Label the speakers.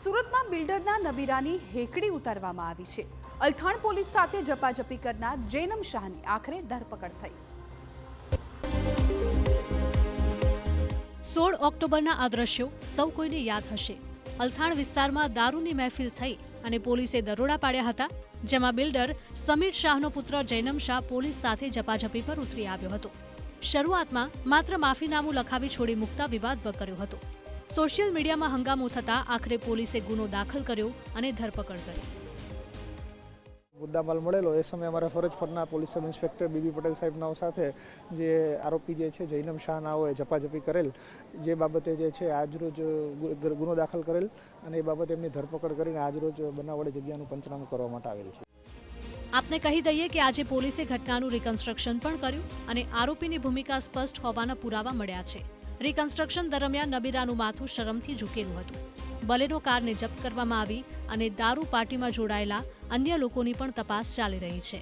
Speaker 1: સુરતમાં બિલ્ડરના નબીરાની હેકડી ઉતારવામાં આવી છે। અલથાણ પોલીસ સાથે ઝપાઝપી કરનાર જૈનમ શાહની આખરે ધરપકડ થઈ।
Speaker 2: 16 ઓક્ટોબરના આ દ્રશ્યો સૌ કોઈને યાદ હશે। અલથાણ વિસ્તારમાં દારૂની મહેફિલ થઈ અને પોલીસે દરોડા પાડ્યા હતા, જેમાં બિલ્ડર સમીર શાહનો પુત્ર જૈનમ શાહ પોલીસ સાથે ઝપાઝપી પર ઉતરી આવ્યો હતો। શરૂઆતમાં માત્ર માફીનામું લખાવી છોડી મૂકતા વિવાદ વકર્યો હતો। સોશિયલ મીડિયામાં હંગામો થતા આખરે પોલીસે ગુનો દાખલ કર્યો અને ધરપકડ કરી।
Speaker 3: મુદ્દામાલ મળેલો એ સમયે અમારા ફરજ પરના police sub inspector B B Patel સાહેબનાઓ સાથે જે આરોપી જે છે જૈનમ શાહનાઓએ ઝપાઝપી કરેલ, જે બાબતે જે છે આજરોજ ગુનો દાખલ કરેલ અને એ બાબતે એમની ધરપકડ કરીને આજરોજ બનાવવાળી જગ્યાનું પંચનામું કરવા માટે આવેલ છે।
Speaker 2: આપને કહી દઈએ કે આજે પોલીસે ઘટનાનું રિકન્સ્ટ્રક્શન પણ કર્યું અને આરોપીની ભૂમિકા સ્પષ્ટ હોવાના પુરાવા મળ્યા છે। રિકન્સ્ટ્રક્શન દરમિયાન નબીરાનું માથું શરમથી ઝૂકેલું હતું। બલેનો કારને જપ્ત કરવામાં આવી અને દારૂ પાર્ટીમાં જોડાયેલા અન્ય લોકોની પણ તપાસ ચાલી રહી છે।